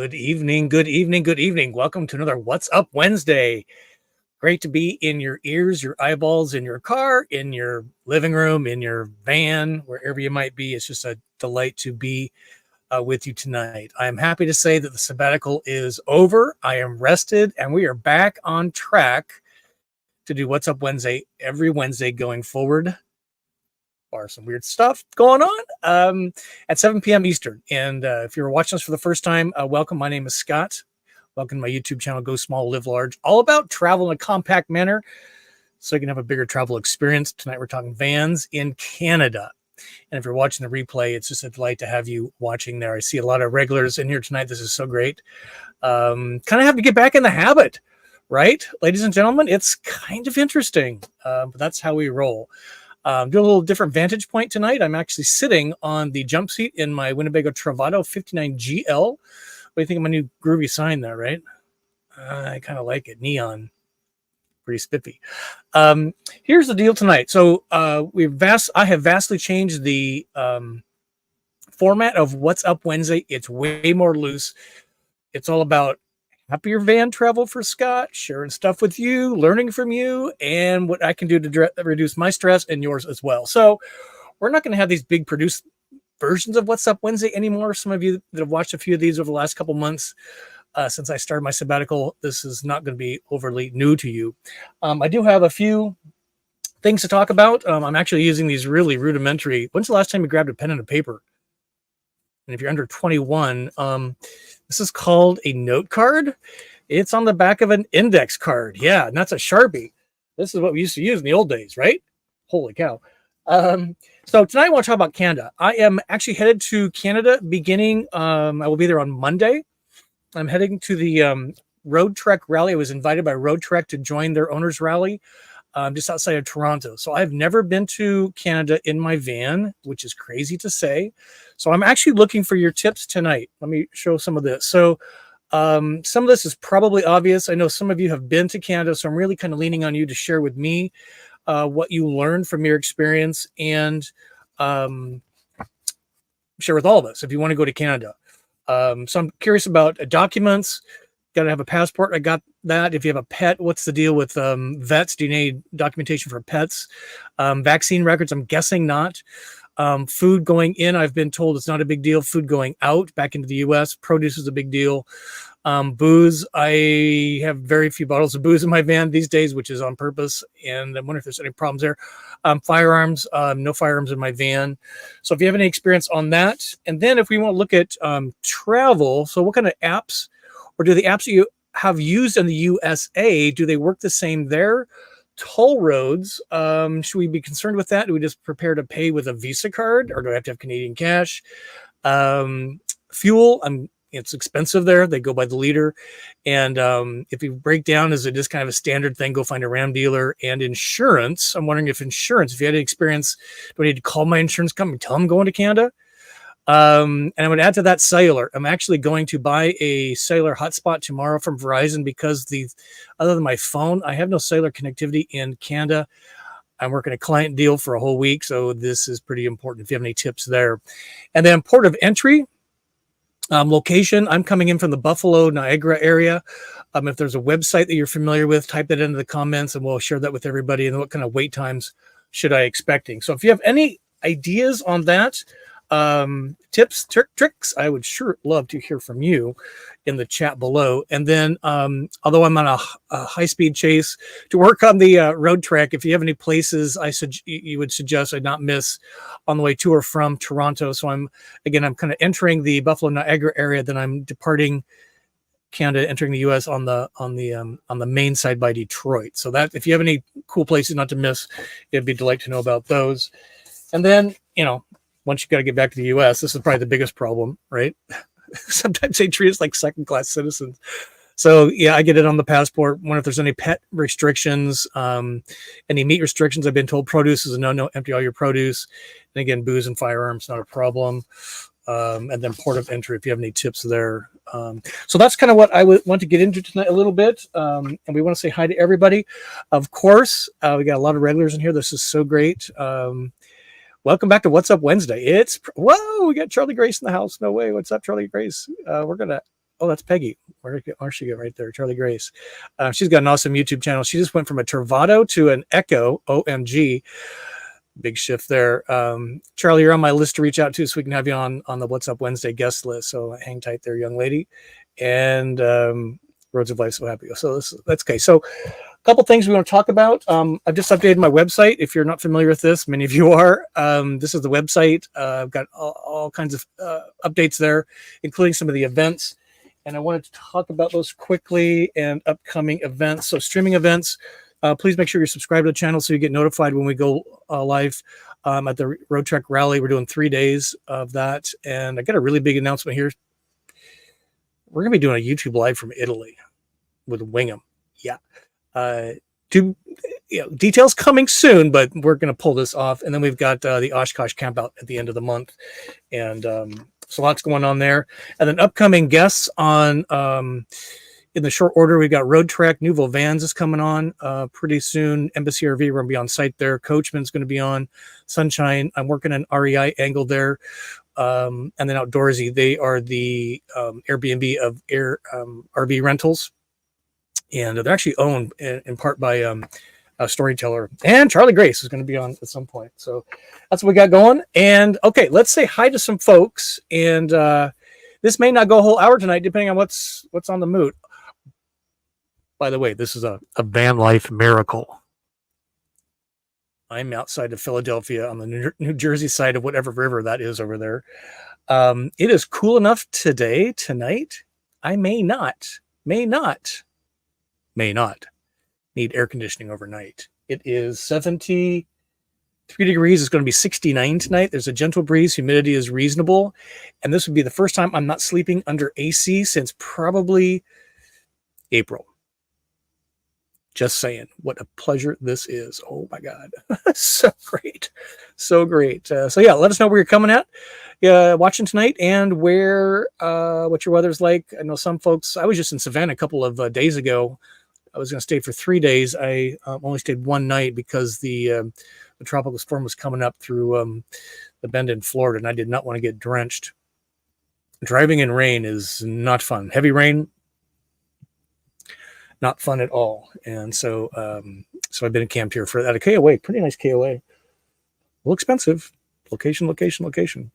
Good evening, good evening, good evening. Welcome to another What's Up Wednesday. Great to be in your ears, your eyeballs, in your car, in your living room, in your van, wherever you might be. It's just a delight to be with you tonight. I am happy to say that the sabbatical is over. I am rested, and we are back on track to do What's Up Wednesday every Wednesday going forward. Or some weird stuff going on at 7 p.m. Eastern. And if you're watching us for the first time, welcome. My name is Scott. Welcome to my YouTube channel, Go Small, Live Large, all about travel in a compact manner so you can have a bigger travel experience. Tonight, we're talking vans in Canada. And if you're watching the replay, it's just a delight to have you watching there. I see a lot of regulars in here tonight. This is so great. Kind of have to get back in the habit, right? Ladies and gentlemen, it's kind of interesting, but that's how we roll. Do a little different vantage point tonight. I'm actually sitting on the jump seat in my Winnebago Travado 59GL. What do you think of my new groovy sign there, right? I kind of like it. Neon. Pretty spiffy. Here's the deal tonight. So I have vastly changed the format of What's Up Wednesday. It's way more loose. It's all about happier van travel for Scott, sharing stuff with you, learning from you, and what I can do to reduce my stress and yours as well. So we're not going to have these big produced versions of What's Up Wednesday anymore. Some of you that have watched a few of these over the last couple months since I started my sabbatical, this is not going to be overly new to you. I do have a few things to talk about. I'm actually using these really rudimentary. When's the last time you grabbed a pen and a paper? And if you're under 21, this is called a note card. It's on the back of an index card. Yeah, and that's a Sharpie. This is what we used to use in the old days, right? Holy cow. So tonight I want to talk about Canada. I am actually headed to Canada beginning. I will be there on Monday. I'm heading to the Roadtrek Rally. I was invited by Roadtrek to join their owners rally just outside of Toronto. So I've never been to Canada in my van, which is crazy to say. So I'm actually looking for your tips tonight. Let me show some of this. So some of this is probably obvious. I know some of you have been to Canada, so I'm really kind of leaning on you to share with me what you learned from your experience and share with all of us if you want to go to Canada. So I'm curious about documents. Got to have a passport. I got that. If you have a pet, what's the deal with vets? Do you need documentation for pets? Vaccine records, I'm guessing not. Food going in, I've been told it's not a big deal. Food going out back into the US, produce is a big deal. Booze, I have very few bottles of booze in my van these days, which is on purpose. And I wonder if there's any problems there. Firearms, no firearms in my van. So if you have any experience on that. And then if we want to look at travel, so what kind of apps, or do the apps that you have used in the USA, do they work the same there? Toll roads, should we be concerned with that? Do we just prepare to pay with a Visa card, or do I have to have Canadian cash? Fuel, it's expensive there. They go by the liter. And if you break down, is it just kind of a standard thing? Go find a Ram dealer. And insurance, I'm wondering if you had any experience, do I need to call my insurance company, tell them I'm going to Canada? And I would add to that cellular. I'm actually going to buy a cellular hotspot tomorrow from Verizon because other than my phone, I have no cellular connectivity in Canada. I'm working a client deal for a whole week, so this is pretty important if you have any tips there. And then port of entry, location. I'm coming in from the Buffalo, Niagara area. If there's a website that you're familiar with, type that into the comments and we'll share that with everybody. And what kind of wait times should I expecting? So if you have any ideas on that, tips, tricks, I would sure love to hear from you in the chat below. And then although I'm on a high-speed chase to work on the road trek, if you have any places you would suggest I not miss on the way to or from Toronto. So I'm kind of entering the Buffalo Niagara area, then I'm departing Canada, entering the US on the main side by Detroit. So that if you have any cool places not to miss, it'd be a delight to know about those. And then once you got to get back to the U.S., this is probably the biggest problem, right? Sometimes they treat us like second-class citizens. So, yeah, I get it on the passport. Wonder if there's any pet restrictions, any meat restrictions. I've been told produce is a no, empty all your produce. And again, booze and firearms, not a problem. And then port of entry, if you have any tips there. So that's kind of what I want to get into tonight a little bit. And we want to say hi to everybody. Of course, we got a lot of regulars in here. This is so great. Welcome back to What's Up Wednesday. We got Charlie Grace in the house. No way. What's up, Charlie Grace? We're going to Oh, that's Peggy. Where'd she go? Right there, Charlie Grace. She's got an awesome YouTube channel. She just went from a Travado to an Echo. OMG. Big shift there. Charlie, you're on my list to reach out to so we can have you on the What's Up Wednesday guest list. So hang tight there, young lady. And Roads of Life, so happy. So that's okay. So a couple things we want to talk about. I've just updated my website. If you're not familiar with this, many of you are. This is the website. I've got all kinds of updates there, including some of the events. And I wanted to talk about those quickly and upcoming events. So streaming events. Please make sure you're subscribed to the channel so you get notified when we go live at the Roadtrek Rally. We're doing 3 days of that. And I got a really big announcement here. We're going to be doing a YouTube live from Italy with Wingham. Yeah. Details coming soon, but we're going to pull this off. And then we've got the Oshkosh camp out at the end of the month. And so lots going on there. And then upcoming guests on... in the short order, we've got Roadtrek, Nouveau Vans is coming on pretty soon. Embassy RV, we're going to be on site there. Coachman's going to be on. Sunshine, I'm working an REI angle there. And then Outdoorsy, they are the Airbnb of RV rentals. And they're actually owned in part by a Storyteller. And Charlie Grace is going to be on at some point. So that's what we got going. And okay, let's say hi to some folks. And this may not go a whole hour tonight, depending on what's on the mood. By the way, this is a Vanlife miracle. I'm outside of Philadelphia on the New Jersey side of whatever river that is over there. It is cool enough tonight. I may not need air conditioning overnight. It is 73 degrees. It's going to be 69 tonight. There's a gentle breeze. Humidity is reasonable. And this would be the first time I'm not sleeping under AC since probably April. Just saying, what a pleasure this is. Oh my God. So great. So great. So yeah, let us know where you're coming at, watching tonight, and what your weather's like. I know some folks, I was just in Savannah a couple of days ago. I was going to stay for 3 days. I only stayed one night because the tropical storm was coming up through the bend in Florida, and I did not want to get drenched. Driving in rain is not fun. Heavy rain, not fun at all. And so I've been camped here for that. A KOA, pretty nice KOA. A little expensive. Location,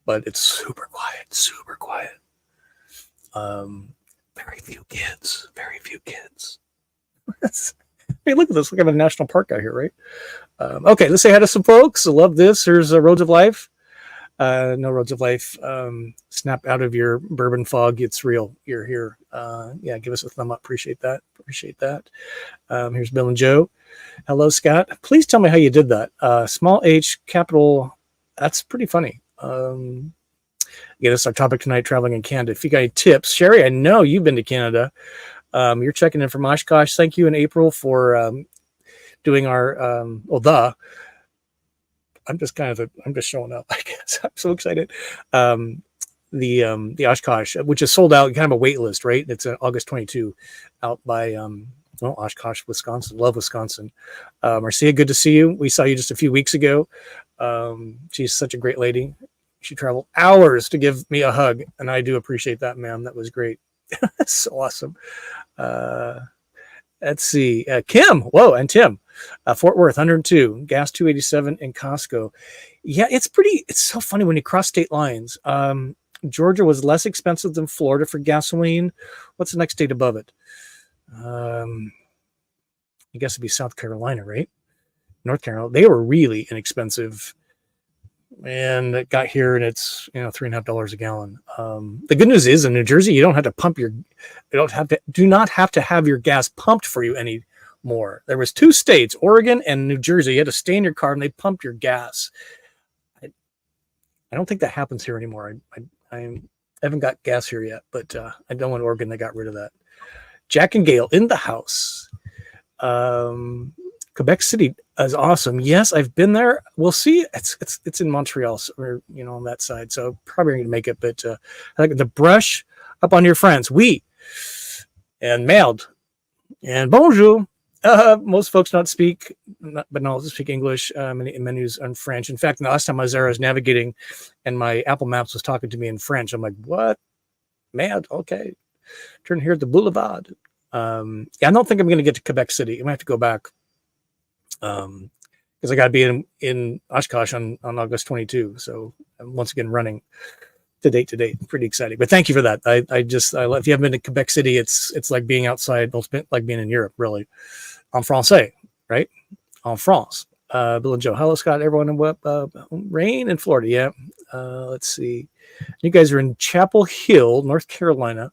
but it's super quiet. Very few kids. I mean, look at this. Look at a national park out here, right? Okay, let's say hi to some folks. I love this. Here's Roads of Life. No Roads of Life. Snap out of your bourbon fog. It's real. You're here. Yeah, give us a thumb up. Appreciate that. Here's Bill and Joe. Hello, Scott. Please tell me how you did that. Small H, capital. That's pretty funny. Again, that's our topic tonight, traveling in Canada. If you got any tips, Sherry, I know you've been to Canada. You're checking in from Oshkosh. Thank you in April for doing our I'm just showing up, I guess. I'm so excited. The Oshkosh, which is sold out, kind of a wait list, right? It's August 22 out by Oshkosh, Wisconsin. Love Wisconsin. Marcia, good to see you. We saw you just a few weeks ago. She's such a great lady. She traveled hours to give me a hug, and I do appreciate that, ma'am. That was great. So awesome. Let's see. Kim. Whoa, and Tim. Fort Worth, 102. Gas, 287 in Costco. Yeah, it's so funny when you cross state lines. Georgia was less expensive than Florida for gasoline. What's the next state above it? I guess it'd be South Carolina, right? North Carolina. They were really inexpensive. And it got here and it's $3.50 a gallon. The good news is in New Jersey, you do not have to have your gas pumped for you anymore. There was 2 states, Oregon and New Jersey. You had to stay in your car and they pumped your gas. I don't think that happens here anymore. I haven't got gas here yet, but I know in Oregon they got rid of that. Jack and Gail in the house. Quebec City is awesome. Yes, I've been there. We'll see. It's in Montreal, or on that side. So probably going to make it. But I like the brush up on your friends. Oui, and mailed, and bonjour. Most folks don't speak English. Many menus in French. In fact, the last time I was there, I was navigating, and my Apple Maps was talking to me in French. I'm like, what? Mad? Okay. turn here at the Boulevard. Yeah, I don't think I'm going to get to Quebec City. I might have to go back. Because I got to be in Oshkosh on August 22. So I'm once again running to date. Pretty exciting. But thank you for that. I if you haven't been to Quebec City, it's like being outside. It's like being in Europe, really. En français, right? En France. Bill and Joe. Hello, Scott. Everyone in rain in Florida. Yeah. Let's see. You guys are in Chapel Hill, North Carolina.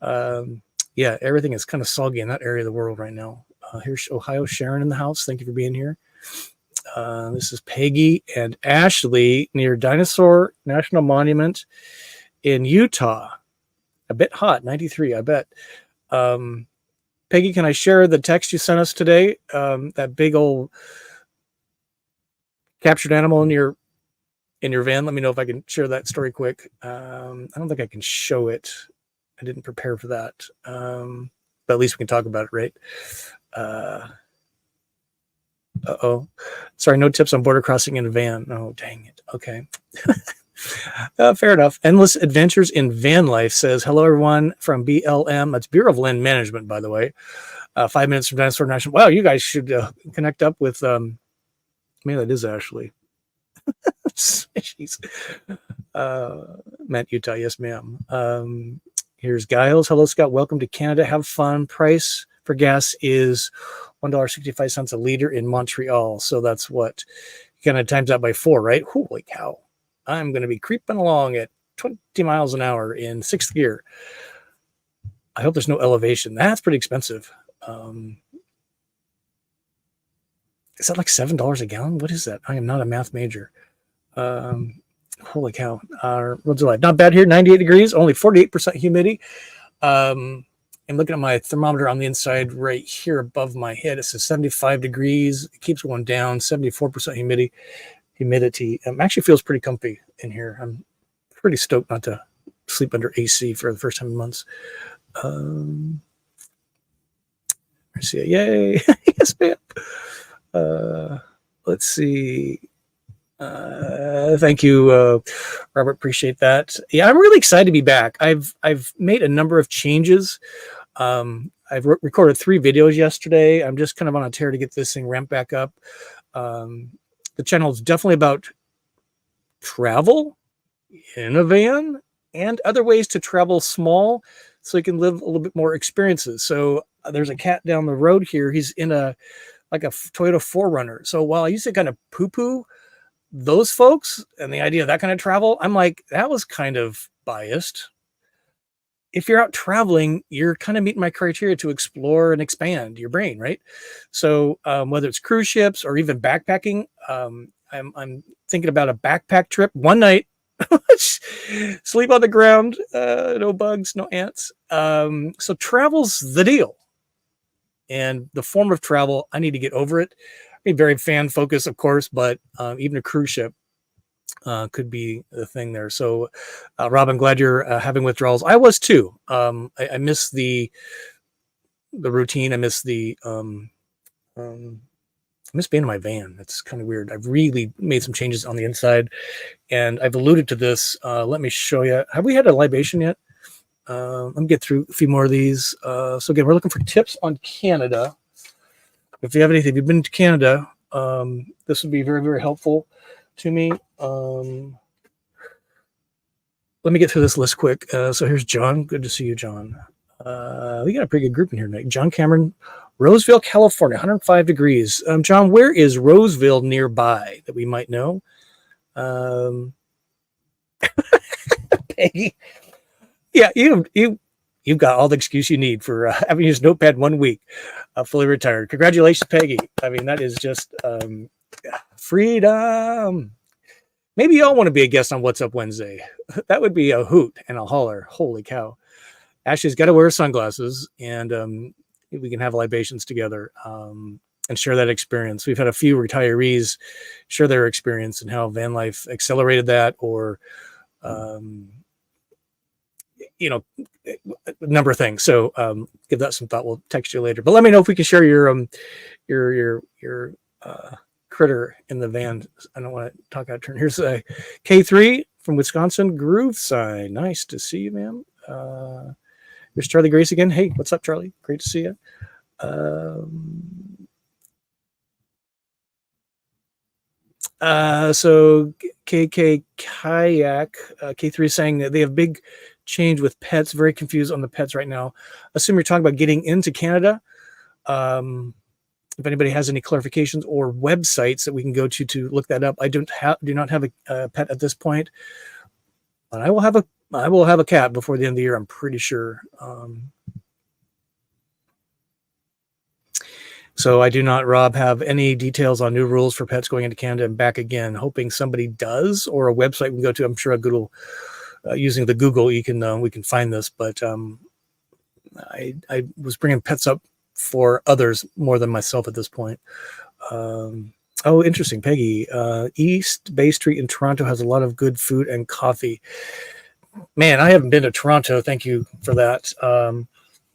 Yeah, everything is kind of soggy in that area of the world right now. Here's Ohio. Sharon in the house. Thank you for being here. This is Peggy and Ashley near Dinosaur National Monument in Utah. A bit hot, 93, I bet. Peggy, can I share the text you sent us today? That big old captured animal in your van. Let me know if I can share that story quick. I don't think I can show it. I didn't prepare for that. But at least we can talk about it, right? Sorry, no tips on border crossing in a van. Oh, dang it. Okay. Fair enough. Endless Adventures in Vanlife says, hello, everyone from BLM. It's Bureau of Land Management, by the way. 5 minutes from Dinosaur National. Wow, you guys should connect up with, maybe that is Ashley. She's Matt, Utah. Yes, ma'am. Here's Giles. Hello, Scott. Welcome to Canada. Have fun. Price for gas is $1.65 a liter in Montreal. So that's what kind of times that by 4, right? Holy cow. I'm going to be creeping along at 20 miles an hour in 6th gear. I hope there's no elevation. That's pretty expensive. Is that like $7 a gallon? What is that? I am not a math major. Holy cow. Roads are live. Not bad here. 98 degrees, only 48% humidity. I'm looking at my thermometer on the inside right here above my head. It says 75 degrees. It keeps going down, 74% humidity. Actually feels pretty comfy in here. I'm pretty stoked not to sleep under AC for the first time in months. Let's see. Yay. Yes, ma'am. Let's see. Thank you, Robert. Appreciate that. Yeah, I'm really excited to be back. I've made a number of changes. I've recorded 3 videos yesterday. I'm just kind of on a tear to get this thing ramped back up. The channel is definitely about travel in a van and other ways to travel small so you can live a little bit more experiences. So there's a cat down the road here. He's in a Toyota 4Runner. So while I used to kind of poo-poo those folks and the idea of that kind of travel, I'm like, that was kind of biased. If you're out traveling, you're kind of meeting my criteria to explore and expand your brain, right? So whether it's cruise ships or even backpacking, I'm thinking about a backpack trip, one night, sleep on the ground, no bugs, no ants. So travel's the deal. And the form of travel, I need to get over it. I mean, very fan focused, of course, but even a cruise ship could be the thing there. So, Rob, I'm glad you're having withdrawals. I was too. I miss the routine. I miss I miss being in my van. That's kind of weird. I've really made some changes on the inside, and I've alluded to this. Let me show you. Have we had a libation yet? Let me get through a few more of these. So again, we're looking for tips on Canada. If you have anything, if you've been to Canada, this would be very, very helpful to me. Let me get through this list quick. So here's John. Good to see you, John. We got a pretty good group in here tonight. John Cameron, Roseville, California, 105 degrees. John, where is Roseville nearby that we might know? Peggy. Yeah, you've got all the excuse you need for having used Notepad 1 week, fully retired. Congratulations, Peggy. I mean, that is just freedom. Maybe y'all want to be a guest on What's Up Wednesday. That would be a hoot and a holler. Holy cow. Ashley's got to wear sunglasses, and we can have libations together and share that experience. We've had a few retirees share their experience and how van life accelerated that, or a number of things. So give that some thought. We'll text you later. But let me know if we can share your critter in the van. I don't want to talk out of turn. Here's a K3 from Wisconsin, Groove Sign. Nice to see you, ma'am. There's Charlie Grace again. Hey, what's up, Charlie? Great to see you. So KK Kayak K3 is saying that they have big change with pets. Very confused on the pets right now. Assume you're talking about getting into Canada. If anybody has any clarifications or websites that we can go to look that up, I do not have a pet at this point, but I will have a cat before the end of the year. I'm pretty sure. So I do not, Rob, have any details on new rules for pets going into Canada and back again. Hoping somebody does, or a website we can go to. I'm sure a Google, using the Google, we can find this. But I was bringing pets up for others more than myself at this point. Oh, interesting, Peggy. East Bay Street in Toronto has a lot of good food and coffee. Man, I haven't been to Toronto. Thank you for that.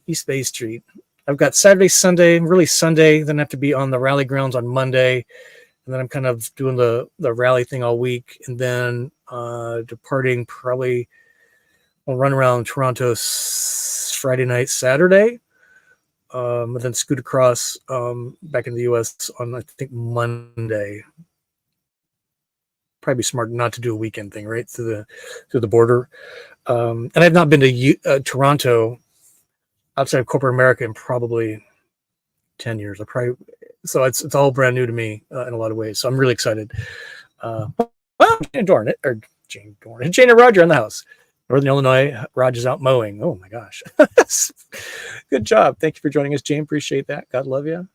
East Bay Street. I've got Saturday, Sunday, really Sunday. Then I have to be on the rally grounds on Monday. And then I'm kind of doing the rally thing all week. And then departing probably, I'll run around Toronto Friday night, Saturday. And then scoot across back into the U.S. on, I think, Monday. Probably smart not to do a weekend thing, right, through the border. And I've not been to Toronto outside of corporate America in probably 10 years. So it's all brand new to me in a lot of ways. So I'm really excited. Well, Jane and Roger in the house. Northern Illinois, Roger's out mowing. Oh my gosh. Good job. Thank you for joining us, Jane. Appreciate that. God love you.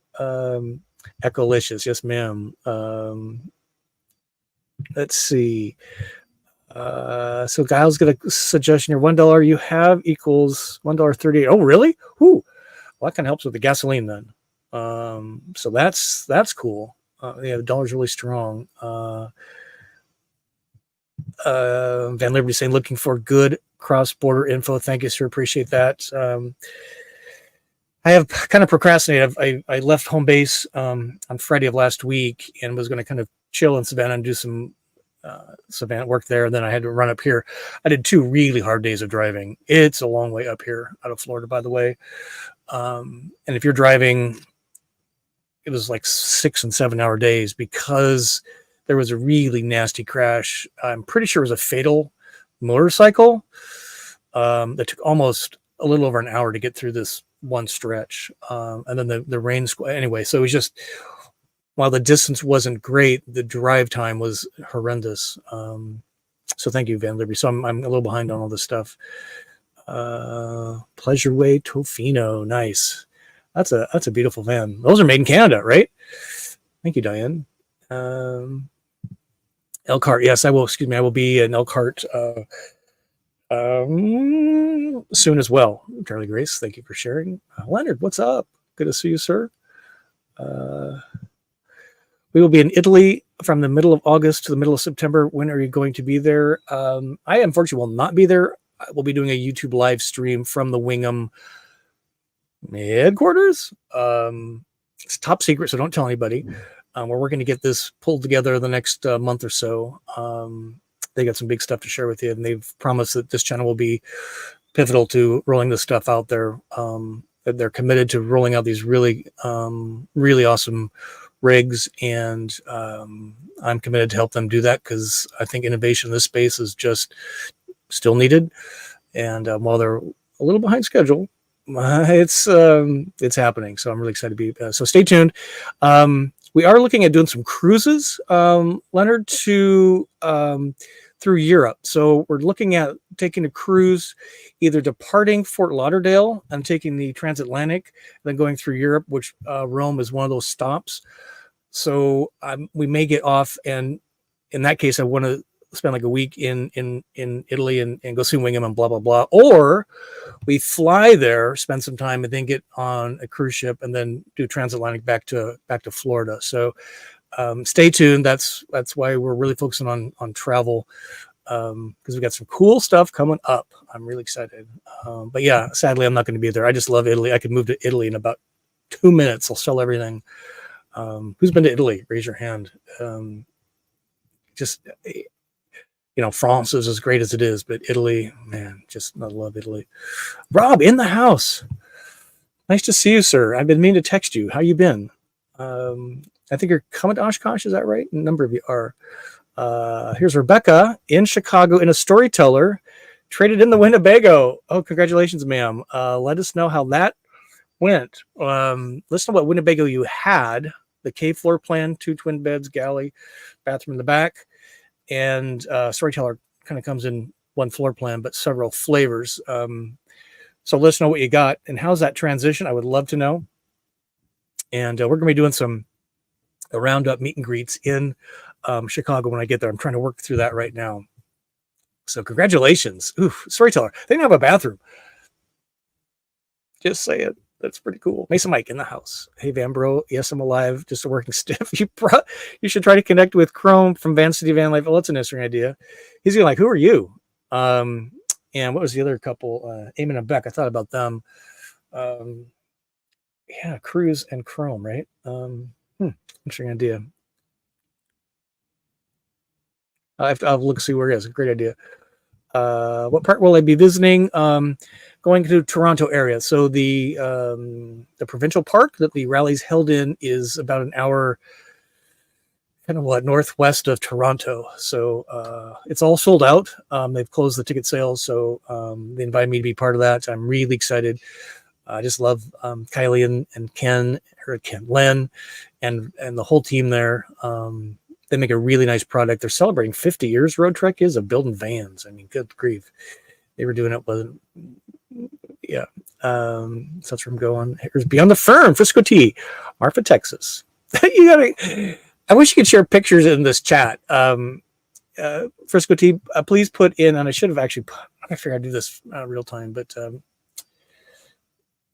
Echolicious. Yes, ma'am. Let's see. So Giles got a suggestion here. $1 you have equals $1.38. Oh, really? Ooh. Well, that kind of helps with the gasoline then. So that's cool. Yeah, the dollar's really strong. Van Liberty saying, looking for good cross-border info. Thank you, sir. Appreciate that. I have kind of procrastinated. I left home base on Friday of last week and was going to kind of chill in Savannah and do some Savannah work there. And then I had to run up here. I did 2 really hard days of driving. It's a long way up here out of Florida, by the way. And if you're driving, it was like 6 and 7 hour days because there was a really nasty crash. I'm pretty sure it was a fatal motorcycle that took almost a little over an hour to get through this one stretch. And then the rain, anyway, so it was just, while the distance wasn't great, the drive time was horrendous. So thank you, Van Liberty. So I'm a little behind on all this stuff. Pleasure Way Tofino. Nice. That's a beautiful van. Those are made in Canada, right? Thank you, Diane. Elkhart. Yes, I will. Excuse me. I will be in Elkhart soon as well. Charlie Grace, thank you for sharing. Leonard, what's up? Good to see you, sir. We will be in Italy from the middle of August to the middle of September. When are you going to be there? I unfortunately will not be there. I will be doing a YouTube live stream from the Wingham headquarters. It's top secret, so don't tell anybody. We're working to get this pulled together the next month or so. They got some big stuff to share with you, and they've promised that this channel will be pivotal to rolling this stuff out there. That they're committed to rolling out these really, really awesome rigs, and I'm committed to help them do that because I think innovation in this space is just still needed. And while they're a little behind schedule, it's happening. So I'm really excited to be. So stay tuned. We are looking at doing some cruises, Leonard, to through Europe. So we're looking at taking a cruise, either departing Fort Lauderdale and taking the transatlantic, then going through Europe, which Rome is one of those stops. So we may get off, and in that case, I want to spend like a week in Italy and go see Wingham and blah blah blah, or we fly there, spend some time, and then get on a cruise ship and then do transatlantic back to Florida. So stay tuned. That's why we're really focusing on travel, because we got some cool stuff coming up. I'm really excited. But yeah, sadly, I'm not going to be there. I just love Italy. I could move to Italy in about 2 minutes. I'll sell everything. Who's been to Italy? Raise your hand. France is as great as it is, but Italy, man, just I love Italy. Rob in the house. Nice to see you, sir. I've been meaning to text you. How you been? I think you're coming to Oshkosh. Is that right? A number of you are. Here's Rebecca in Chicago in a Storyteller, traded in the Winnebago. Oh, congratulations, ma'am. Let us know how that went. Listen to what Winnebago you had. The cave floor plan, 2 twin beds, galley, bathroom in the back, and Storyteller kind of comes in one floor plan, but several flavors. So let us know what you got and how's that transition. I would love to know. And we're going to be doing a roundup meet and greets in Chicago when I get there. I'm trying to work through that right now. So congratulations. Ooh, Storyteller. They didn't have a bathroom. Just say it. That's pretty cool. Mason Mike in the house. Hey, Van Bro. Yes, I'm alive. Just a working stiff. You should try to connect with Chrome from Van City Van Life. Well, that's an interesting idea. He's going like, who are you? And what was the other couple? Eamon and Beck. I thought about them. Yeah, Cruise and Chrome, right? Interesting idea. I'll look see where it is. Great idea. What part will I be visiting? Going to Toronto area. So the provincial park that the rally's held in is about an hour kind of northwest of Toronto. So it's all sold out. They've closed the ticket sales. So they invited me to be part of that. I'm really excited. I just love Kylie and Len and the whole team there. They make a really nice product. They're celebrating 50 years. Roadtrek is of building vans. I mean, good grief. They were doing it with, yeah. So that's where I'm going. Here's Beyond the Firm, Frisco T, Marfa, Texas. I wish you could share pictures in this chat. Frisco T, please put in, and I should have actually, I figure I'd do this real time, but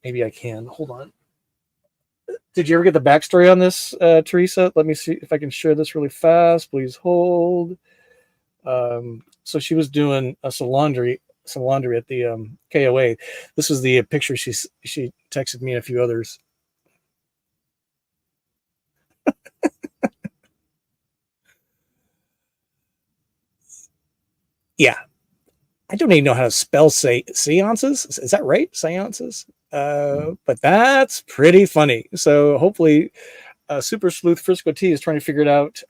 maybe I can. Hold on. Did you ever get the backstory on this, Teresa? Let me see if I can share this really fast. Please hold. So she was doing some laundry at the KOA. This is the picture she texted me and a few others. Yeah. I don't even know how to spell seances. Is that right? Seances? But that's pretty funny. So hopefully Super Sleuth Frisco T is trying to figure it out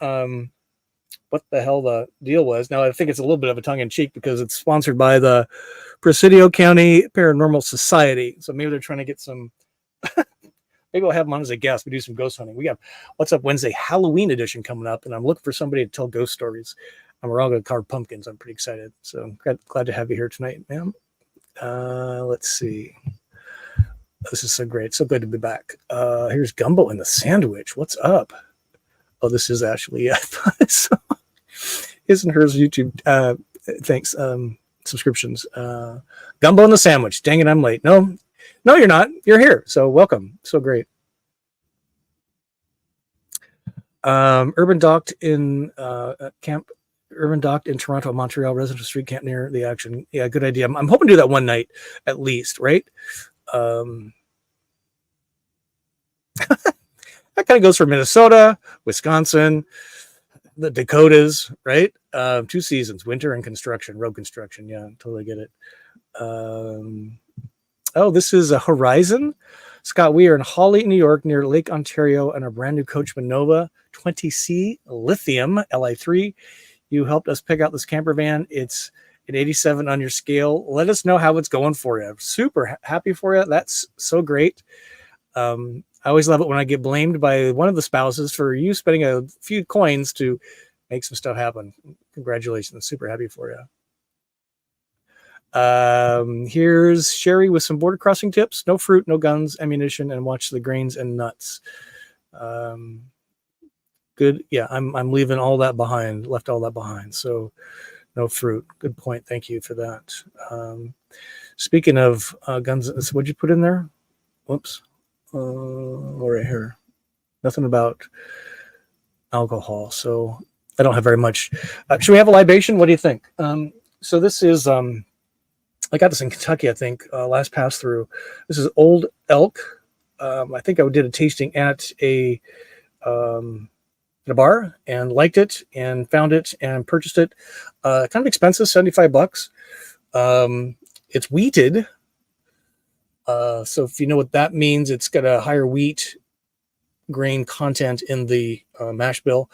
what the hell the deal was. Now, I think it's a little bit of a tongue-in-cheek because it's sponsored by the Presidio County Paranormal Society. So maybe they're trying to get some... Maybe I'll have them on as a guest. We do some ghost hunting. We have What's Up Wednesday Halloween edition coming up, and I'm looking for somebody to tell ghost stories. And we're all going to carve pumpkins. I'm pretty excited. So glad to have you here tonight, ma'am. Let's see. This is so great. So good to be back. Here's Gumbo in the Sandwich. What's up? Oh, this is Ashley. Yeah, so, his and hers YouTube. Thanks. Subscriptions. Gumbo in the Sandwich. Dang it, I'm late. No, you're not. You're here. So welcome. So great. Urban Docked in Toronto, Montreal, residential street camp near the action. Yeah, good idea. I'm hoping to do that one night at least, right? That kind of goes for Minnesota, Wisconsin, the Dakotas, right? 2 seasons, winter and construction, road construction. Yeah, totally get it. Oh, this is a Horizon. Scott, we are in Hawley, New York, near Lake Ontario, and our brand new Coachman Nova 20C Lithium Li3. You helped us pick out this camper van. It's an 87 on your scale. Let us know how it's going for you. Super happy for you. That's so great. I always love it when I get blamed by one of the spouses for you spending a few coins to make some stuff happen. Congratulations. Super happy for you. Here's Sherry with some border crossing tips. No fruit, no guns, ammunition, and watch the grains and nuts. Good. Yeah, I'm leaving all that behind, left all that behind. So no fruit. Good point. Thank you for that. Speaking of guns, what'd you put in there? Whoops. Right here. Nothing about alcohol. So I don't have very much. Should we have a libation? What do you think? So this is, I got this in Kentucky, I think, last pass through. This is Old Elk. I think I did a tasting at a at a bar and liked it and found it and purchased it. Kind of expensive, $75. It's wheated. So if you know what that means, it's got a higher wheat grain content in the mash bill.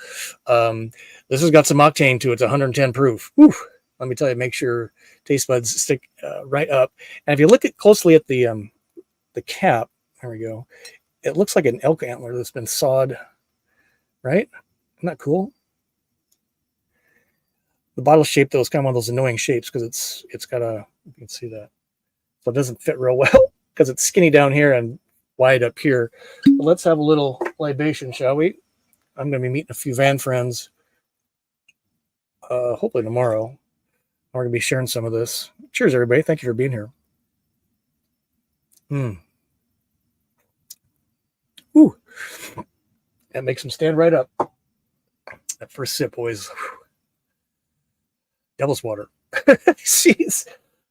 This has got some octane to it. It's 110 proof. Whew. Let me tell you, make sure taste buds stick right up. And if you look closely at the cap, there we go. It looks like an elk antler that's been sawed, right? Isn't that cool? The bottle shape, though, is kind of one of those annoying shapes because it's got a, you can see that. So it doesn't fit real well because it's skinny down here and wide up here. But let's have a little libation, shall we? I'm going to be meeting a few van friends hopefully tomorrow. We're going to be sharing some of this. Cheers, everybody. Thank you for being here. Ooh. That makes them stand right up. That first sip always devil's water. Jeez.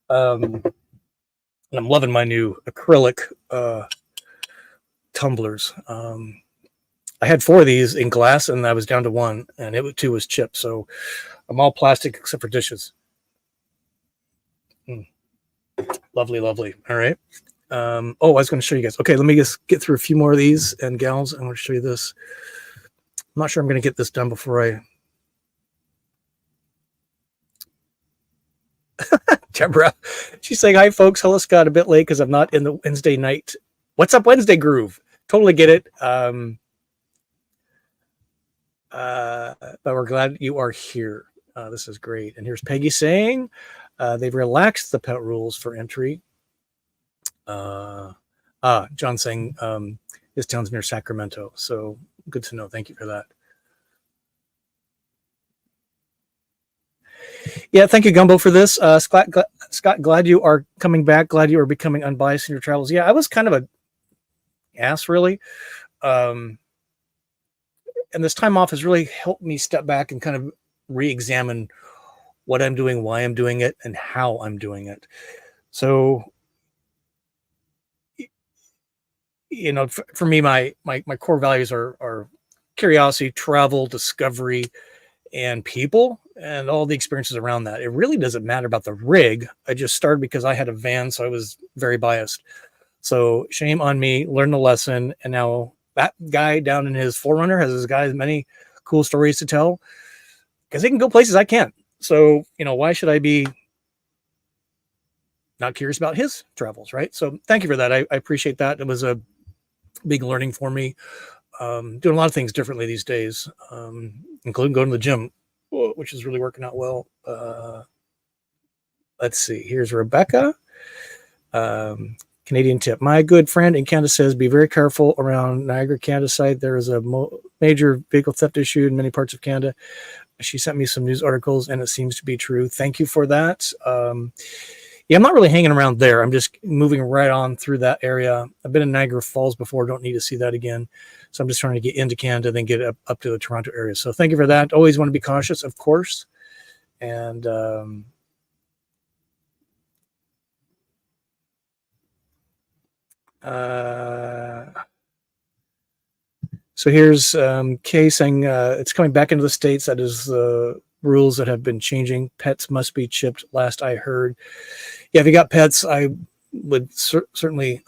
And I'm loving my new acrylic tumblers. I had 4 of these in glass and I was down to 1 and it too was chipped. So I'm all plastic except for dishes. Lovely, lovely. All right. I was going to show you guys. Okay, let me just get through a few more of these and gals. I'm going to show you this. I'm not sure I'm going to get this done before I... Deborah, she's saying, hi, folks. Hello, Scott. A bit late because I'm not in the Wednesday night. What's up, Wednesday groove? Totally get it. But we're glad you are here. This is great. And here's Peggy saying they've relaxed the pet rules for entry. John saying his town's near Sacramento. So good to know. Thank you for that. Yeah, thank you, Gumbo, for this. Scott, glad you are coming back. Glad you are becoming unbiased in your travels. Yeah, I was kind of a ass, really. And this time off has really helped me step back and kind of re-examine what I'm doing, why I'm doing it, and how I'm doing it. So, you know, for me, my core values are curiosity, travel, discovery, and people, and all the experiences around that. It really doesn't matter about the rig. I just started because I had a van, so I was very biased. So shame on me, learn the lesson, and now that guy down in his 4Runner has many cool stories to tell because he can go places I can't. So, you know, why should I be not curious about his travels, right? So thank you for that. I appreciate that. It was a big learning for me. Doing a lot of things differently these days, including going to the gym, which is really working out well. Let's see. Here's Rebecca. Canadian tip. My good friend in Canada says, be very careful around Niagara, Canada site. There is a major vehicle theft issue in many parts of Canada. She sent me some news articles and it seems to be true. Thank you for that. Yeah, I'm not really hanging around there. I'm just moving right on through that area. I've been in Niagara Falls before. Don't need to see that again. So I'm just trying to get into Canada, then get up to the Toronto area. So thank you for that. Always want to be cautious, of course. And so here's Kay saying it's coming back into the States. That is the rules that have been changing. Pets must be chipped, last I heard. Yeah, if you got pets, I would certainly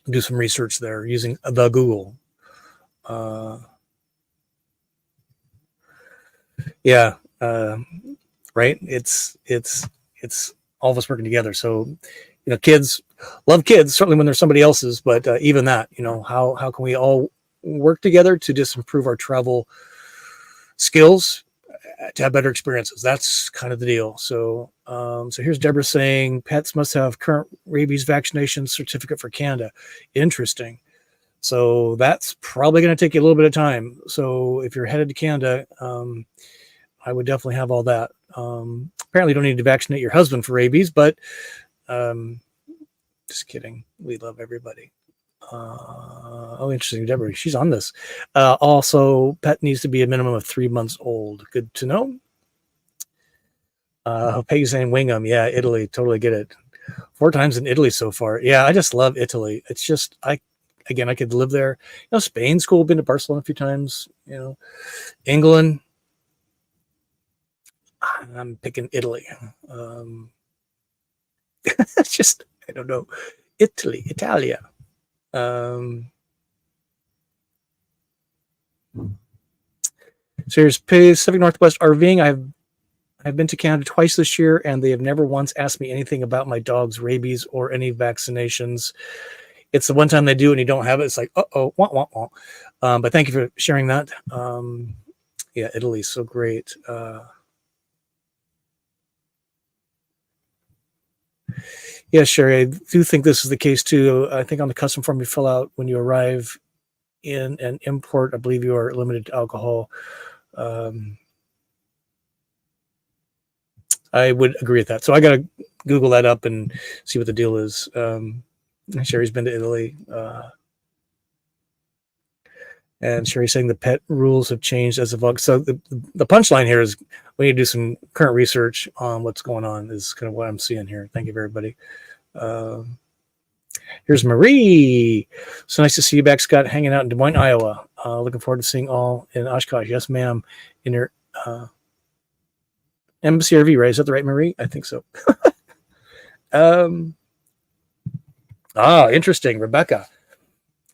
do some research there using the Google. Yeah, right. It's all of us working together. So, you know, kids love kids, certainly when there's somebody else's, but even that, you know, how can we all work together to just improve our travel skills to have better experiences? That's kind of the deal. So, so here's Deborah saying pets must have current rabies vaccination certificate for Canada. Interesting. So that's probably going to take you a little bit of time. So if you're headed to Canada, I would definitely have all that. Apparently you don't need to vaccinate your husband for rabies, but just kidding. We love everybody. Interesting. Deborah, she's on this. Also, pet needs to be a minimum of 3 months old. Good to know. Peggy's saying Wingham. Yeah, Italy. Totally get it. 4 times in Italy so far. Yeah, I just love Italy. It's just, again, I could live there. Spain's cool. Been to Barcelona a few times. England. I'm picking Italy. Just, I don't know. Italia. So here's Pacific Northwest RVing. I've been to Canada twice this year, and they have never once asked me anything about my dog's rabies or any vaccinations. It's the one time they do and you don't have it. It's like, uh-oh, wah, wah, wah. But thank you for sharing that. Yeah, Italy's so great. Yeah, Sherry, I do think this is the case too. I think on the custom form you fill out when you arrive in an import, I believe you are limited to alcohol. I would agree with that. So I got to Google that up and see what the deal is. Sherry's been to Italy. And Sherry's saying the pet rules have changed as of August. So the punchline here is we need to do some current research on what's going on is kind of what I'm seeing here. Thank you, everybody. Here's Marie. So nice to see you back, Scott, hanging out in Des Moines, Iowa. Looking forward to seeing all in Oshkosh. Yes, ma'am. In your Embassy RV, right? Is that the right Marie? I think so. Interesting. Rebecca.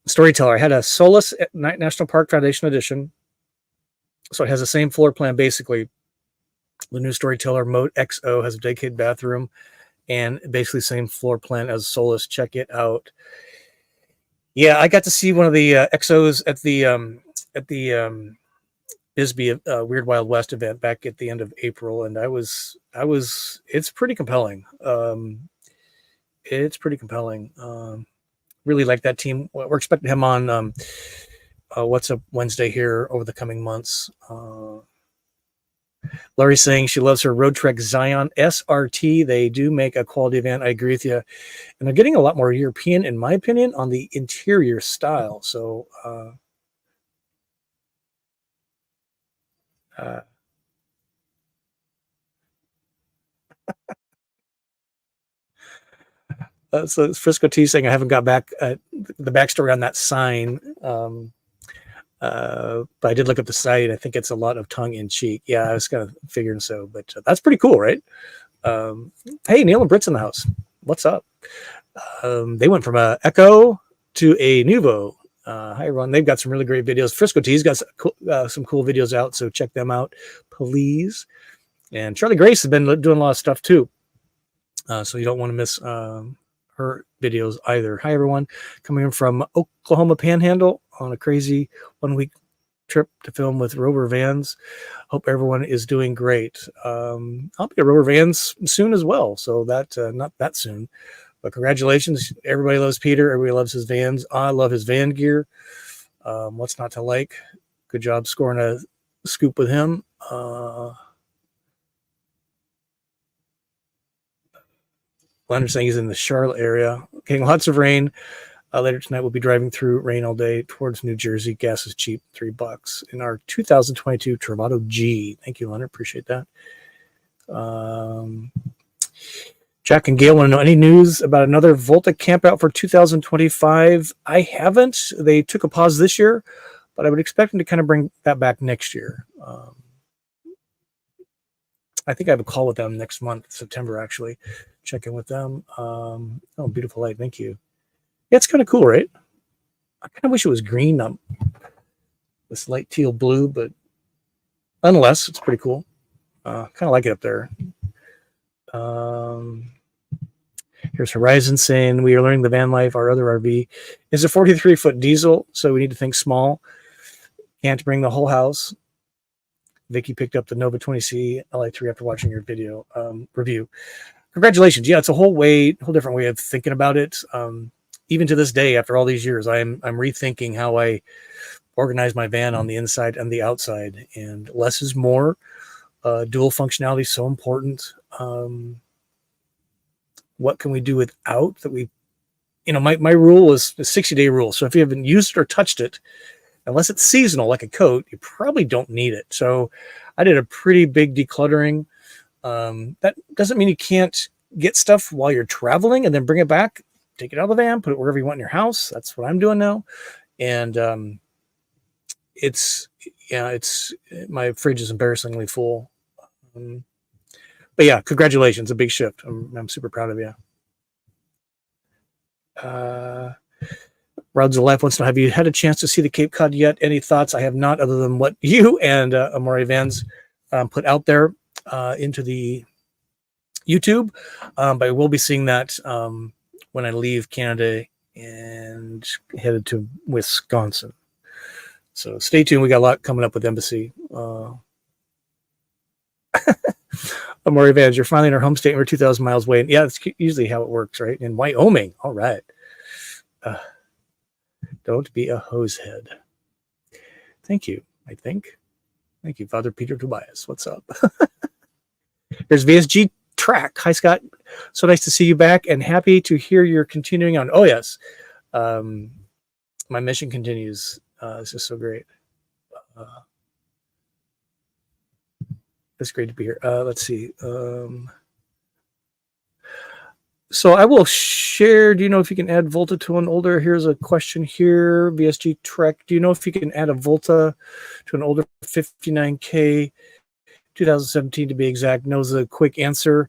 Storyteller. I had a Solace National Park Foundation edition. So it has the same floor plan, basically. The new Storyteller Mode XO has a dedicated bathroom and basically same floor plan as Solace. Check it out. Yeah, I got to see one of the XOs at the Bisbee Weird Wild West event back at the end of April, and it's pretty compelling. It's pretty compelling. Really like that team. We're expecting him on What's Up Wednesday here over the coming months. Laurie's saying she loves her Roadtrek Zion SRT. They do make a quality van. I agree with you. And they're getting a lot more European, in my opinion, on the interior style. So, so it's Frisco T saying I haven't got back the backstory on that sign. But I did look up the site. I think it's a lot of tongue in cheek. Yeah, I was kind of figuring so, but that's pretty cool, right? Hey, Neil and Britt's in the house. What's up? They went from a Echo to a Nuvo. Hi, everyone. They've got some really great videos. Frisco T's got some cool videos out, so check them out, please. And Charlie Grace has been doing a lot of stuff too. So you don't want to miss her videos either. Hi, everyone. Coming in from Oklahoma Panhandle on a crazy 1 week trip to film with Rover Vans. Hope everyone is doing great. I'll be at Rover Vans soon as well. So that, not that soon, but congratulations. Everybody loves Peter. Everybody loves his vans. I love his van gear. What's not to like? Good job scoring a scoop with him. Leonard saying he's in the Charlotte area. Getting lots of rain. Later tonight, we'll be driving through rain all day towards New Jersey. Gas is cheap, $3 in our 2022 Travato G. Thank you, Leonard. Appreciate that. Jack and Gail want to know any news about another Volta campout for 2025. I haven't. They took a pause this year, but I would expect them to kind of bring that back next year. I think I have a call with them next month, September, actually. Check in with them. Oh, beautiful light. Thank you. Yeah, it's kind of cool, right? I kind of wish it was green. This light teal blue, but nonetheless, it's pretty cool. Kind of like it up there. Here's Horizon saying we are learning the Vanlife, our other RV, is a 43-foot diesel, so we need to think small. Can't bring the whole house. Vicky picked up the Nova 20C Li3 after watching your video review. Congratulations. Yeah, it's a whole different way of thinking about it. Even to this day, after all these years, I'm rethinking how I organize my van on the inside and the outside. And less is more. Dual functionality is so important. What can we do without that? My rule is a 60-day rule. So if you haven't used it or touched it, unless it's seasonal like a coat, you probably don't need it. So I did a pretty big decluttering. That doesn't mean you can't get stuff while you're traveling and then bring it back. take it out of the van, put it wherever you want in your house. That's what I'm doing now. And it's my fridge is embarrassingly full. But yeah, congratulations, a big shift. I'm super proud of you. Rods of Life wants to know, have you had a chance to see the Cape Cod yet? Any thoughts? I have not, other than what you and Amore Vans put out there into the YouTube. But I will be seeing that when I leave Canada and headed to Wisconsin. So stay tuned. We got a lot coming up with Embassy. Amore Vans, you're finally in our home state and we're 2,000 miles away. And yeah, that's usually how it works, right? In Wyoming. All right. Don't be a hosehead. Thank you, I think. Thank you, Father Peter Tobias. What's up? There's VSG Track. Hi, Scott. So nice to see you back and happy to hear you're continuing on. Oh, yes. My mission continues. This is so great. It's great to be here. Let's see. So I will share. Do you know if you can add Volta to an older? Here's a question here. VSG Trek. Do you know if you can add a Volta to an older 59K 2017 to be exact? Knows a quick answer.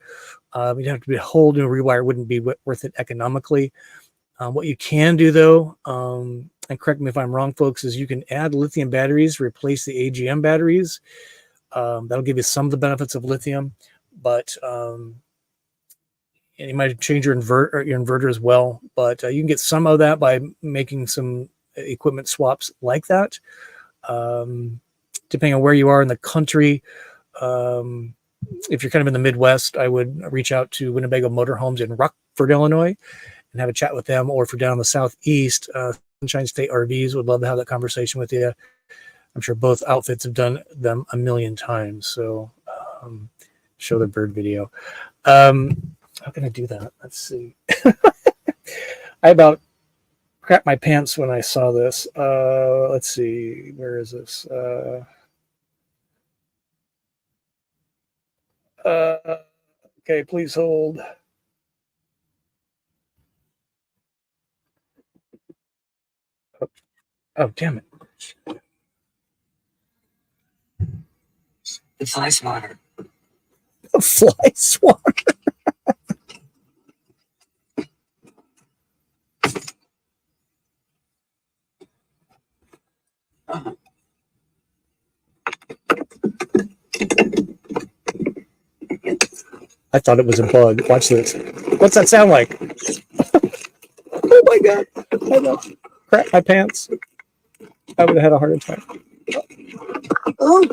You'd have to be a whole new rewire. Wouldn't be worth it economically. What you can do though, and correct me if I'm wrong, folks, is you can add lithium batteries, replace the AGM batteries. That'll give you some of the benefits of lithium, but and you might change your inverter as well, but you can get some of that by making some equipment swaps like that. Depending on where you are in the country, if you're kind of in the Midwest, I would reach out to Winnebago Motorhomes in Rockford, Illinois, and have a chat with them. Or if you're down in the Southeast, Sunshine State RVs, would love to have that conversation with you. I'm sure both outfits have done them a million times. So show the bird video. How can I do that? Let's see. I about crapped my pants when I saw this. Let's see. Where is this? Okay, please hold. Oh, damn it. The fly swatter. The fly swatter. I thought it was a bug. Watch this. What's that sound like? Oh my god. I know. Crap my pants. I would have had a heart attack. Oh,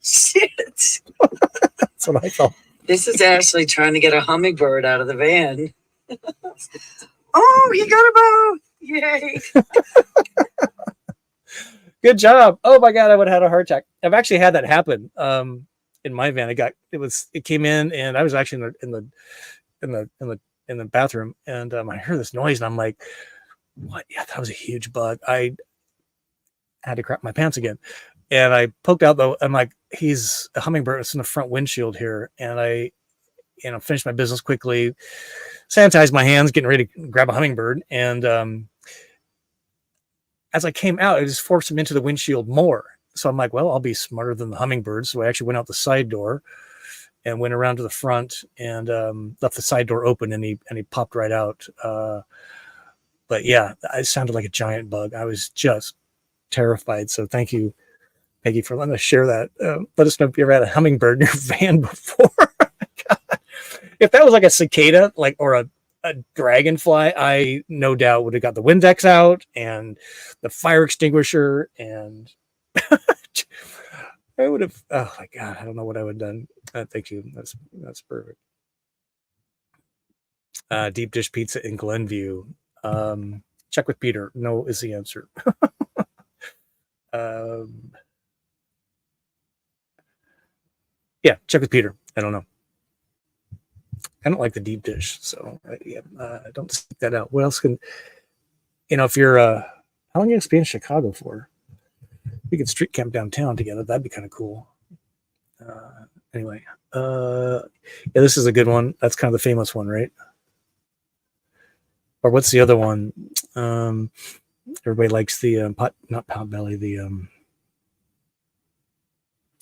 shit. That's what I thought. This is Ashley trying to get a hummingbird out of the van. Oh, you got them both. Yay. Good job. Oh my god, I would have had a heart attack. I've actually had that happen. In my van, it came in, and I was actually in the bathroom, and I heard this noise, and I'm like, "What? Yeah, that was a huge bug." I had to crap my pants again, and I poked out though. I'm like, "He's a hummingbird. It's in the front windshield here," and I, finished my business quickly, sanitized my hands, getting ready to grab a hummingbird, and as I came out, I just forced him into the windshield more. So I'm like, well, I'll be smarter than the hummingbird. So I actually went out the side door and went around to the front and left the side door open, and he popped right out. But yeah, it sounded like a giant bug. I was just terrified. So thank you, Peggy, for letting us share that. Let us know if you ever had a hummingbird in your van before. If that was like a cicada, or a dragonfly, I no doubt would have got the Windex out and the fire extinguisher, and I would have. Oh my god, I don't know what I would have done. Thank you. That's perfect. Deep dish pizza in Glenview. Check with Peter. No is the answer. Yeah, check with Peter. I don't know. I don't like the deep dish, so I don't stick that out. What else can, if you're, how long are you going to be in Chicago for? We could street camp downtown together. That'd be kind of cool. Anyway, yeah, this is a good one. That's kind of the famous one, right? or what's the other one? Everybody likes the not Potbelly, the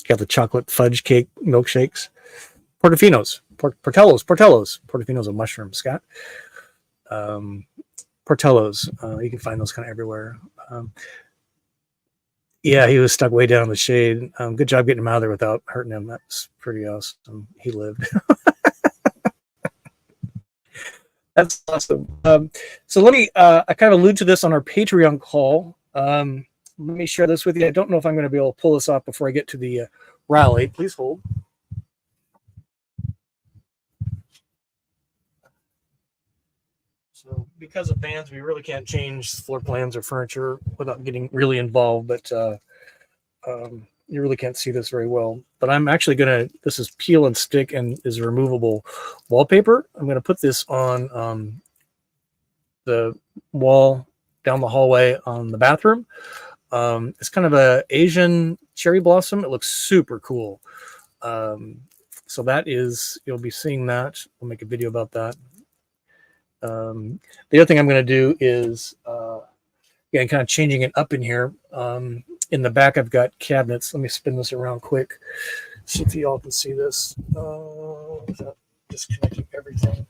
got the chocolate fudge cake milkshakes. Portofino's, Portofino's a mushroom, Scott. Portello's, you can find those kind of everywhere. Yeah, he was stuck way down in the shade. Good job getting him out of there without hurting him. That's pretty awesome. He lived. That's awesome. So let me, I kind of allude to this on our Patreon call. Let me share this with you. I don't know if I'm going to be able to pull this off before I get to the rally. Please hold. So because of vans, we really can't change floor plans or furniture without getting really involved, but you really can't see this very well. But I'm actually going to, this is peel and stick and is removable wallpaper. I'm going to put this on the wall down the hallway on the bathroom. It's kind of a Asian cherry blossom. It looks super cool. So that is, you'll be seeing that. We'll make a video about that. The other thing I'm going to do is, again, kind of changing it up in here. In the back, I've got cabinets. Let me spin this around quick. See if you all can see this. Without disconnecting everything.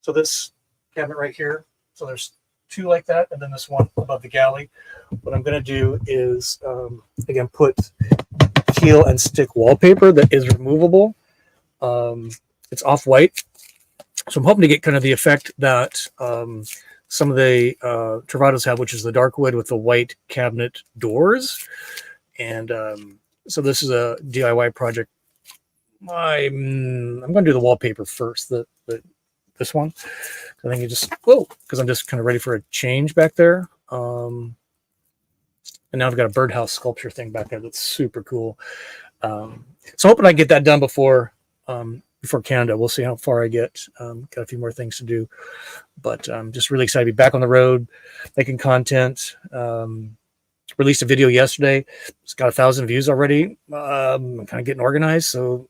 So this cabinet right here. So there's two like that, and then this one above the galley. What I'm going to do is, again, put peel and stick wallpaper that is removable. It's off-white. So I'm hoping to get kind of the effect that some of the Travados have, which is the dark wood with the white cabinet doors. And so this is a DIY project. I'm going to do the wallpaper first, this one. I think you just, because I'm just kind of ready for a change back there. And now I've got a birdhouse sculpture thing back there that's super cool. So hoping I get that done before Canada. We'll see how far I get. Got a few more things to do, but I'm just really excited to be back on the road, making content. Released a video yesterday. It's got 1,000 views already. I'm kind of getting organized. So,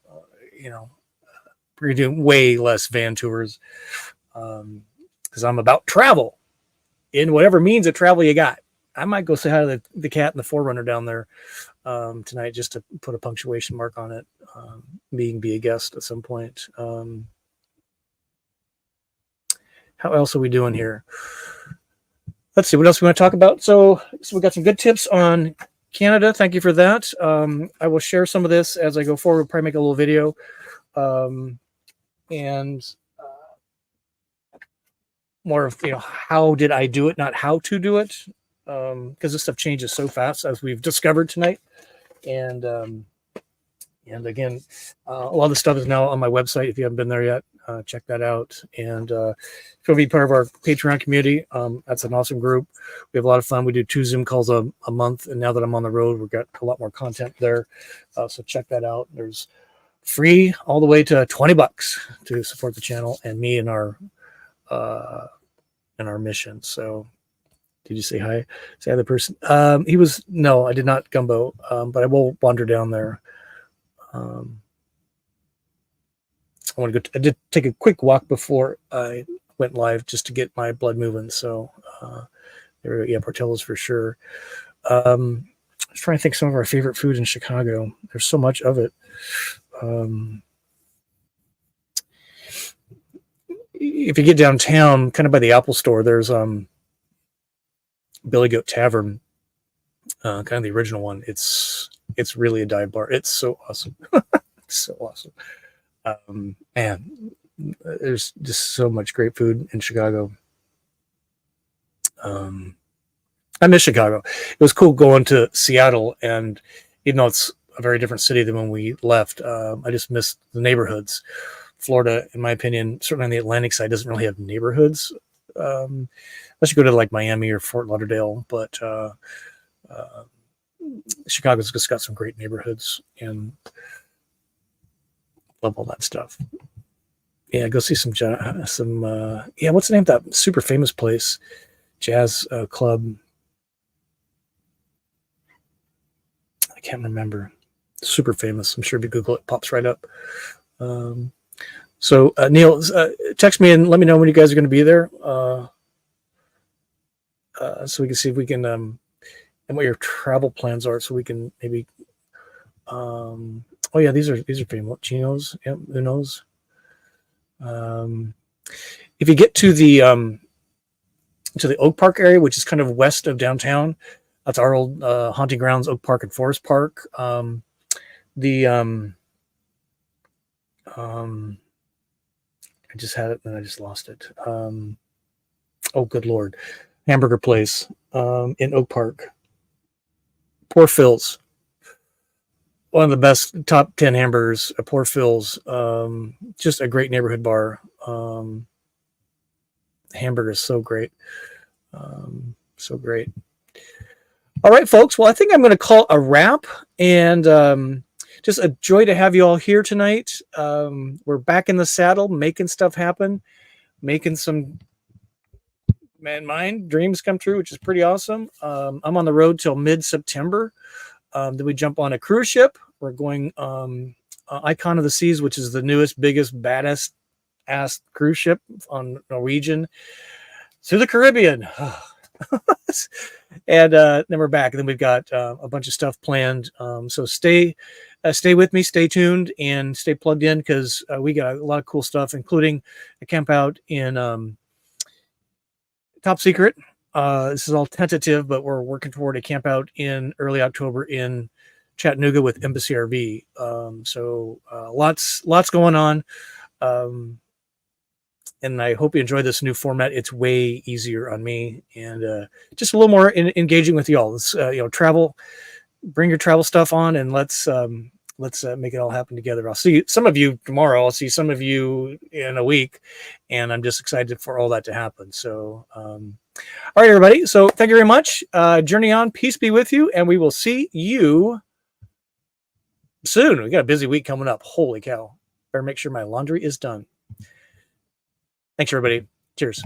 we're doing way less van tours because I'm about travel in whatever means of travel you got. I might go say hi to the cat and the Forerunner down there tonight just to put a punctuation mark on it. Be a guest at some point. How else are we doing here? Let's see what else we want to talk about. So we got some good tips on Canada. Thank you for that. I will share some of this as I go forward. We'll probably make a little video. And more of, how did I do it, not how to do it. Because this stuff changes so fast, as we've discovered tonight. And again, a lot of the stuff is now on my website. If you haven't been there yet, check that out. And if you want to be part of our Patreon community, that's an awesome group. We have a lot of fun. We do 2 Zoom calls a month. And now that I'm on the road, we've got a lot more content there. So check that out. There's free all the way to $20 to support the channel and me and our mission. So did you say hi? Say hi to the person. No, I did not, Gumbo, but I will wander down there. I did take a quick walk before I went live just to get my blood moving. So, Portillo's for sure. I was trying to think some of our favorite food in Chicago. There's so much of it. If you get downtown, kind of by the Apple Store, there's Billy Goat Tavern, kind of the original one. It's really a dive bar. It's so awesome. It's so awesome. Man, there's just so much great food in Chicago. I miss Chicago. It was cool going to Seattle, and even though it's a very different city than when we left, I just missed the neighborhoods. Florida, in my opinion, certainly on the Atlantic side, doesn't really have neighborhoods. Unless you go to like Miami or Fort Lauderdale, but Chicago's just got some great neighborhoods and love all that stuff. Yeah, go see some what's the name of that super famous place? Jazz club. I can't remember. Super famous. I'm sure if you Google it, pops right up. So Neil, text me and let me know when you guys are going to be there. so we can see if we can and what your travel plans are, so we can maybe. Oh yeah, these are famous chinos. Yep, Unos. If you get to the Oak Park area, which is kind of west of downtown, that's our old haunting grounds, Oak Park and Forest Park. I just had it and I just lost it. Oh, good Lord. Hamburger place in Oak Park. Poror Phils. One of the best top 10 hamburgers at Poror Phils. Just a great neighborhood bar. Hamburger is so great. So great. All right, folks. Well, I think I'm going to call a wrap, and just a joy to have you all here tonight. We're back in the saddle, making stuff happen, making some mind dreams come true, which is pretty awesome. I'm on the road till mid-September. Then we jump on a cruise ship. We're going Icon of the Seas, which is the newest, biggest, baddest ass cruise ship on Norwegian through the Caribbean. And then we're back, and then we've got a bunch of stuff planned. So stay with me, stay tuned, and stay plugged in, because we got a lot of cool stuff, including a camp out in top secret. This is all tentative, but we're working toward a camp out in early October in Chattanooga with Embassy RV. So lots going on. And I hope you enjoy this new format. It's way easier on me, and just a little more engaging with y'all. Let's travel, bring your travel stuff on, and let's make it all happen together. I'll see some of you tomorrow. I'll see some of you in a week, and I'm just excited for all that to happen. So, all right, everybody. So thank you very much. Journey on. Peace be with you, and we will see you soon. We got a busy week coming up. Holy cow. Better make sure my laundry is done. Thanks, everybody. Cheers.